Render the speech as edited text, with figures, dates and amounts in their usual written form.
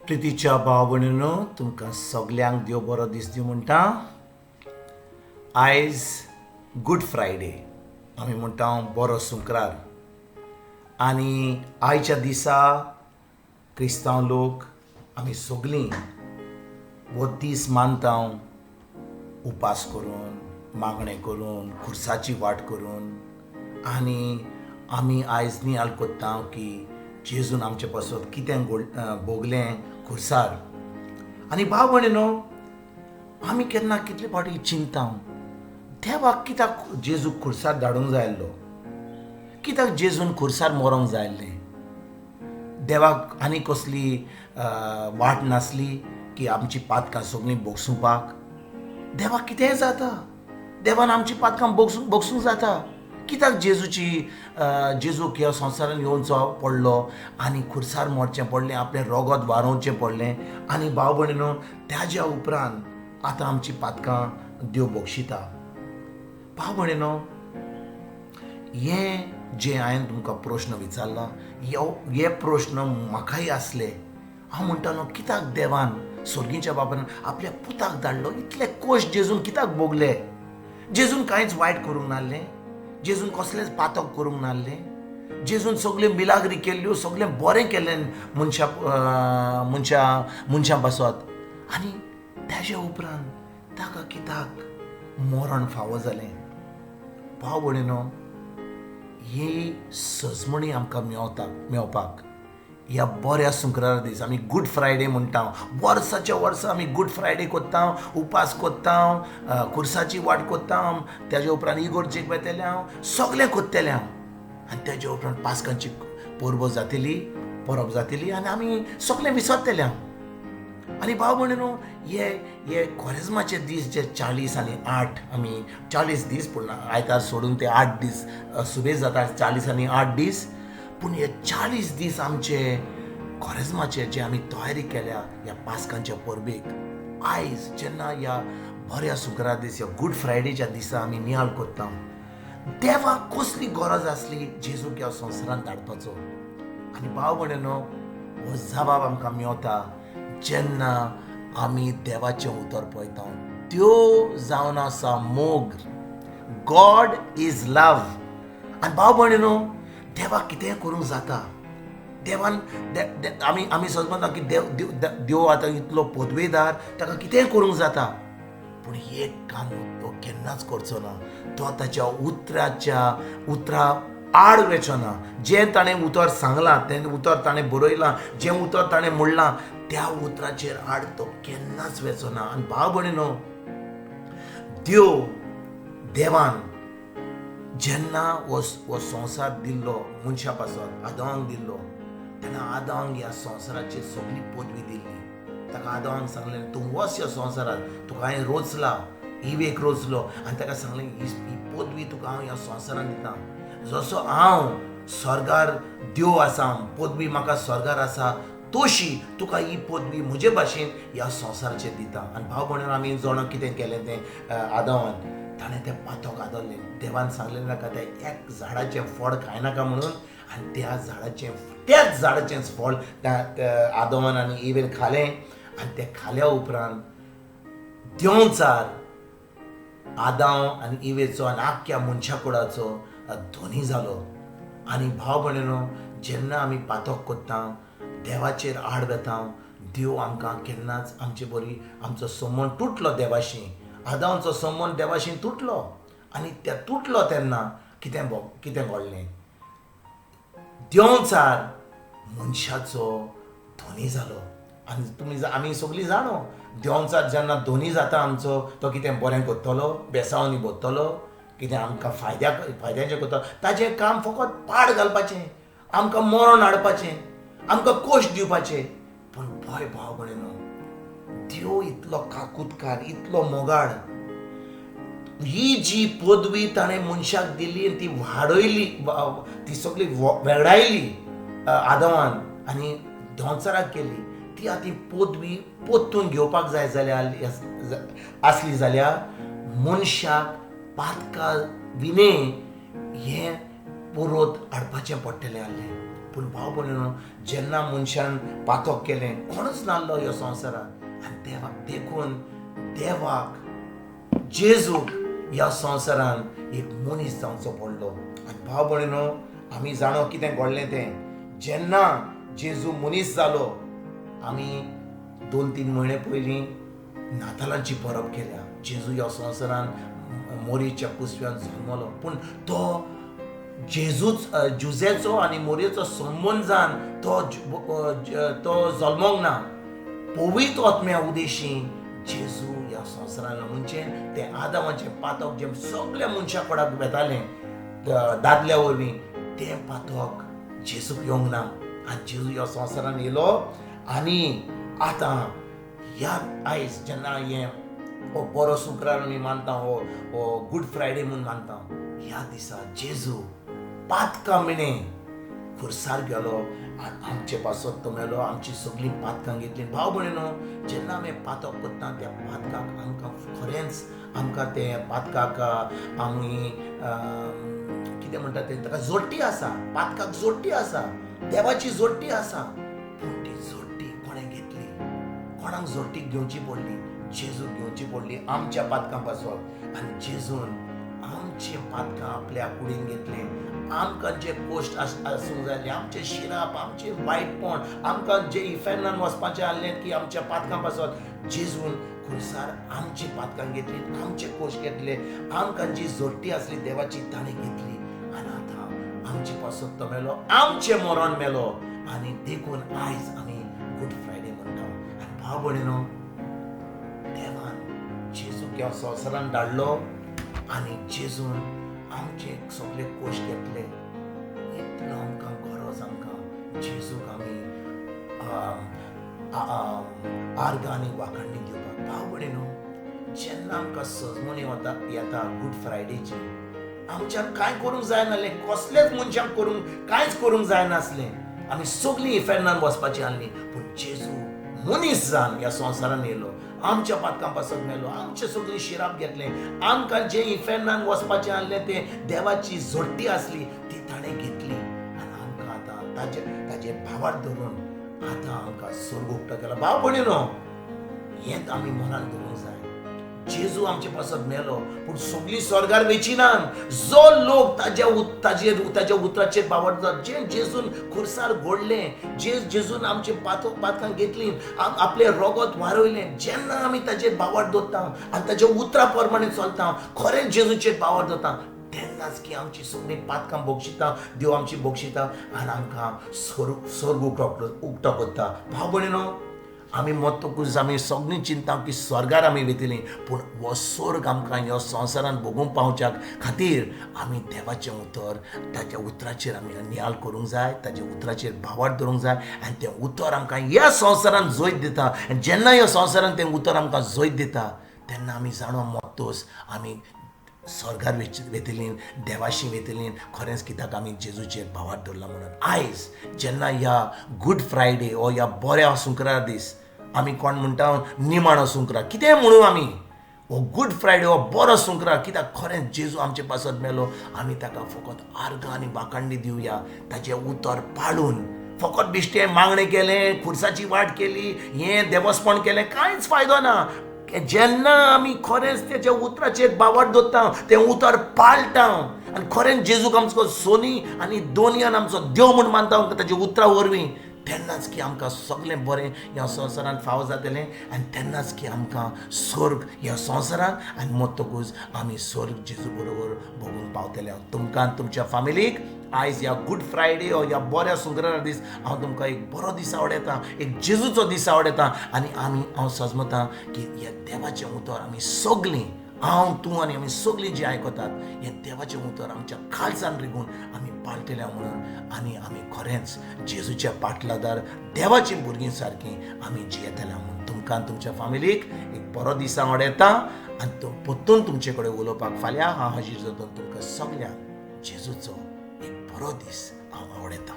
प्रितीच्या भाव भयणीनो, तुमकां सगल्यांक देव बरो दीस दिवं म्हणटा. आयज गूड फ्रायडे, आमी म्हणटा बरो सुंकरार. आनी आयच्या दिसा क्रिस्तांव लोक आमी सगळीं हो दीस मानता उपास करून, मागणें करून, खुर्साची वाट करून. आनी आमी आयज नियाळ कोत्ता की जेजून आमचे पासत कितें भोगलें खुर्सार. आनी भाव भयणीनो, आमी केन्ना कितले फावटी चिंतता देवाक कित्याक जेजूक खुर्सार धाडूंक जाय आसलो, कित्याक जेजून खुर्सार मरोंक जाय आसलें. देवाक आनी कसली वाट नासली की आमची पातकां सगळीं बोगसूंपाक. देवाक कितेंय जाता, देवान आमची पातकां बोगसूंक जाता. कित्याक जेजूक ह्या संवसारान येवचो पडलो आनी खुर्सार मरचें पडलें, आपलें रगत वारोवचें पडलें. आनी भाव भयणीनो, ताज्या उपरांत आतां आमची पातकां देव बोगशिता. भाव भयणीनो, हें जे हांवें तुमकां प्रश्न विचारला, हे प्रश्न म्हाकाय आसले. हांव म्हणटालो कित्याक देवान सर्गीच्या बापान आपल्या पुताक धाडलो, इतले कोश जेजून कित्याक भोगले. जेजून कांयच वायट करूंक नासलें, जेजून कसलेंच पातक करूंक नासलें. जेजून सगळ्यो मिलाग्री केल्ल्यो, सगळें बरें केलें मनशां पासत. आनी ताज्या उपरांत ताका कित्याक मरण फावो जालें. भाव भयणीनो, ही सजमणी आमकां मेवपाक ह्या बऱ्या सुंकरार दीस आमी गूड फ्रायडे म्हणटा. वर्साच्या वर्सा आमी गूड फ्रायडे कोत्ता, उपास कोत्ता, खुर्साची वाट कोत्ता. ताज्या उपरांत इगोर्जेक वेतले हांव, सगळें कोत्तेलें हांव. आनी ताज्या उपरांत पास्कांची परबो जातली, परब जातली आनी आमी सगळें विसरतले हांव. आनी भाव भयणीनो, हे क्वरेजमाचे दीस जे 40 आनी 8 आमी 40 दीस पूण आयतार सोडून ते 8 दीस सुबेज जाता, 40 आनी 8 दीस. पूण हे 40 दीस आमचे क्वरेजमाचे जे आमी तयारी केल्या ह्या पास्कांच्या परबेक, आयज जेन्ना ह्या बऱ्या सुंकरार दीस ह्या गूड फ्रायडेच्या दिसा आमी नियाळ कोत्ता, देवाक कसली गरज आसली जेजूक ह्या संवसारांत धाडपाचो. आनी भाव भयणीनो, हो जबाब आमकां मेवता जेन्ना आमी देवाचें उतर पळयता. त्यो जावन आसा मोग. गॉड इज लव. आनी भाव भयणीनो, देवाक कितेंय करूंक जाता. देवान आमी सदां म्हणटा की देव आतां इतलो पदवेदार, ताका कितेंय करूंक जाता. पूण एक काम तो केन्नाच करचो ना. तो ताच्या उतरा आड वेचो ना. जें ताणें उतर सांगलां, तें उतर ताणें बरयलां, जें उतर ताणें म्हणलां, त्या उतराचेर आड तो केन्नाच वेचो ना. आनी भाव भयणीनो, देवान जेन्ना हो संवसार दिल्लो मनशा पासत, आदामाक दिल्लो, तेन्ना आदामाक ह्या संवसाराची सगळी पदवी दिल्ली. ताका आदामाक सांगलें, तूं वच ह्या संवसारांत, तुका हांवें रोचला, इवेक रोचलो, आनी ताका सांगलें ही पदवी तुका हांव ह्या संवसारांत दिता. जसो हांव स्वर्गार देव आसा, पदवी म्हाका स्वर्गार आसा, तशी तुका ही पदवी म्हजे भाशेन ह्या संवसाराचेर दिता. आनी भाव भयणीनो, आमी जाणां कितें केलें तें आदामान, ताणें तें पातक आदरलें. देवान सांगलें नाका तें एक झाडाचें फळ खायनाका म्हणून. आनी त्याच झाडाचें फळ आदामान आनी इवेन खालें. आनी तें खाल्या उपरांत देंवचार आदाम आनी इवेचो आनी आख्ख्या मनशा कुळाचो धोनी जालो. आनी भाव भयणीनो, जेन्ना आमी पातक कोत्ता, देवाचेर आड वेता, देव आमकां केन्नाच आमचो संबंद तुटलो देवाशी. आदामाचो संबंद देवाशी तुटलो. आनी तें तुटलो तेन्ना कितें घडलें. देंवचार मनशाचो धोनी जालो. आनी आमी सगळीं जाणो, देंवचार जेन्ना धोनी जाता आमचो, तो कितें बरें करतलो, बेसावनी भरतलो, कितें आमकां फायद्याचें करतलो. ताचें काम फकत पाड घालपाचें, आमकां मरण हाडपाचें, आमकां कोश दिवपाचें. पूण पळय भाव भयणीनो, देव इतलो काकुतकार, इतलो मोगाळ. ही जी पदवी ताणें मनशाक दिली, ती वाडयली, ती सगळी वेगळायली आदामान आनी देंवचाराक केली. ती आतां पदवी पोत्तून घेवपाक जाय आसली जाल्यार मनशाक पातका विने हें परत हाडपाचें पडटलें आसलें. पूण भाव भयणीनो, जेन्ना मनशान पातक केलें, कोणूच नासलो ह्या संवसारांत, आनी देवाक देखून देवाक जेजूक ह्या संवसारांत एक मनीस जावचो पडलो. आनी भाव भयणीनो, आमी जाणो कितें घडलें तें. जेन्ना जेजू मनीस जालो, आमी 2-3 म्हयने पयलीं नातालांची परब केल्या. जेजू ह्या संवसारांत मोरीच्या कुसव्यान जल्मलो, पूण तो जुजेचो आनी मोरयेचो संबंद जावन तो जल्मोंक ना. पवित्र आत्म्या उदेशी जेजू ह्या संवसारांत म्हणजे ते आदामाचे पातक जे सगळ्या मनशा कोणाक येतालें दादल्या वरवीं, तें पातक जेजूक येवंक ना. आनी जेजू ह्या संवसारांत येयलो. आनी आतां ह्या आयज जेन्ना हो बरो शुक्रार आमी मानता, हो गूड फ्रायडे म्हूण मानता, ह्या दिसा जेजू पातकां मिणे खुर्सार गेलो आनी आमचे पासत तो मेलो, आमची सगळीं पातकां घेतली. भाव भयणीनो, जेन्ना आमी पातक करता त्या पातकाक आमकां खरेंच आमकां ते पातकाक आमी कितें म्हणटा ते ताका जोडटी आसा, पातकाक जोडटी आसा, देवाची जोडटी आसा. पूण ती जोडटी कोणें घेतली? कोणाक जोडटी घेवची पडली? जेजूक घेवची पडली आमच्या पातकां पासत. आनी जेजून आमचे पातकां आपल्या कुडीन घेतले. आमकां जे कोश्ट आसूंक जाय, आमचे शिराप, आमचे वायटपण, आमकां जे इफेर्नान वचपाचें आहलें की आमच्या पातकां पासत, जेजून खुर्सार आमची पातकां घेतली, आमचे कोश्ट घेतले, आमकां जी जोडटी आसली देवाची ताणें घेतली. आनी आतां आमचे पासत तो मेलो, आमचें मरण मेलो. आनी देखून आयज आमी गूड फ्रायडे म्हणटा. आनी भाव भयणीनो, देवान जेजूक ह्या संवसारांत धाडलो आनी जेजून आमचे सगळे कोश्ट घेतले. इतलो आमकां गरज आमकां जेजूक आमी आर्गां आनी वाखाणणी दिवपाक. भाव भयणीनो, जेन्ना आमकां सजमणी येता गूड फ्रायडेची, आमच्यान कांय करूंक जायनासलें, कसलेच मनशाक कांयच करूंक जायनासलें. आमी सगळीं इफेर्नान वचपाचीं आहलीं. पूण जेजू मनीस जावन ह्या संवसारांत येयलो, आमच्या पातकां पासत मेलो, आमचे सगळीं शिराप घेतले, आमकां जे इफेर्नान वचपाचें आहलें ते देवाची जोडटी आसली ती ताणें घेतली. आनी आमकां आतां ताजे भावार धरून आतां आमकां स्वर्ग उक्तो केला. भाव भयणीनो, हेंच आमी मनान दवरूंक जाय. जेजू आमचे पासत मेलो, पूण सगळीं स्वर्गार वेचिनात. जो लोक ताज्या उतराचेर बावरतात, जे जेजून खुर्सार घोडलें, जेजून आमचे पातकां घेतलीं, आपलें रोगत वारोयलें, जेन्ना आमी ताजेर बावर दवरता आनी ताज्या उतरा प्रमाणे चलता, खरेंच जेजूचेर बावर दवरता, तेन्नाच की आमची सगळीं पातकां बोगशिता, देव आमची बोगशिता आनी आमकां स्वर्ग उक्तो करता. भाव भयणीनो, आमी मरतकूच आमी सगळीं चिंता की स्वर्गार आमी वयतलीं, पूण हो स्वर्ग आमकां ह्या संवसारांत भोगूंक पावच्या खातीर आमी देवाचें उतर, ताच्या उतराचेर आमी नियाळ करूंक जाय, ताच्या उतराचेर बावर दवरूंक जाय. आनी तें उतर आमकां ह्या संवसारांत जैत दिता. आनी जेन्ना ह्या संवसारांत तें उतर आमकां जैत दिता, तेन्ना आमी जाणो मरतोच आमी स्वर्गार वयतलीं, देवाशी वयतलीं. खरेंच कित्याक आमी जेजूचेर बावर दवरला म्हणून. आयज जेन्ना ह्या गूड फ्रायडे हो ह्या बऱ्या शुक्रार दीस, आमी कोण म्हणटा निमाणो शुक्रार, कितें म्हणून आमी हो गूड फ्रायडे हो बरो शुक्रार, कित्याक खरेंच जेजू आमचे पासत मेलो. आमी ताका फकत आर्गां आनी वाखाणणी दिवया, ताचें उतर पाळून. फकत बिश्टें मागणें केलें, खुर्साची वाट केली, हें देवस्पण केलें, कांयच फायदो ना. जेन्ना आमी खरेंच तेच्या उतराचेर बावर दवरता, तें उतर पाळटा आनी खरेंच जेजूक आमचो सोनी आनी दोनयान आमचो देव म्हूण मानता ताच्या उतरा वरवीं, तेन्नाच की आमकां सगळें बरें ह्या संवसारांत फावो जातलें. आनी तेन्नाच की आमकां स्वर्ग ह्या संवसारांत आनी मरतकूच आमी स्वर्ग जेजू बरोबर भोगूंक पावतले. तुमकां तुमच्या फॅमिलीक आयज ह्या गूड फ्रायडे हो ह्या बऱ्या शुक्रार दीस हांव तुमकां एक बरो दीस आवडयता, एक जेजूचो दीस आवडयता. आनी हांव सजमतां की ह्या देवाचें उतर आमी सगळीं, हांव तूं आनी आमी सगळीं जी आयकतात, हें देवाचें उतर आमच्या खालसान रिगून आमी पाळटल्या म्हणून. आनी आमी खरेंच जेजूच्या पाटलादार देवाची भुरगीं सारकीं आमी जियेतल्या म्हणून. तुमकां तुमच्या फॅमिलीक एक बरो दीस आवडयता. आनी तो परतून तुमचे कडेन उलोवपाक फाल्यां हांव हाजीर जाता. तुमकां सगळ्यांक जेजूचो एक बरो दीस हांव आवडयता.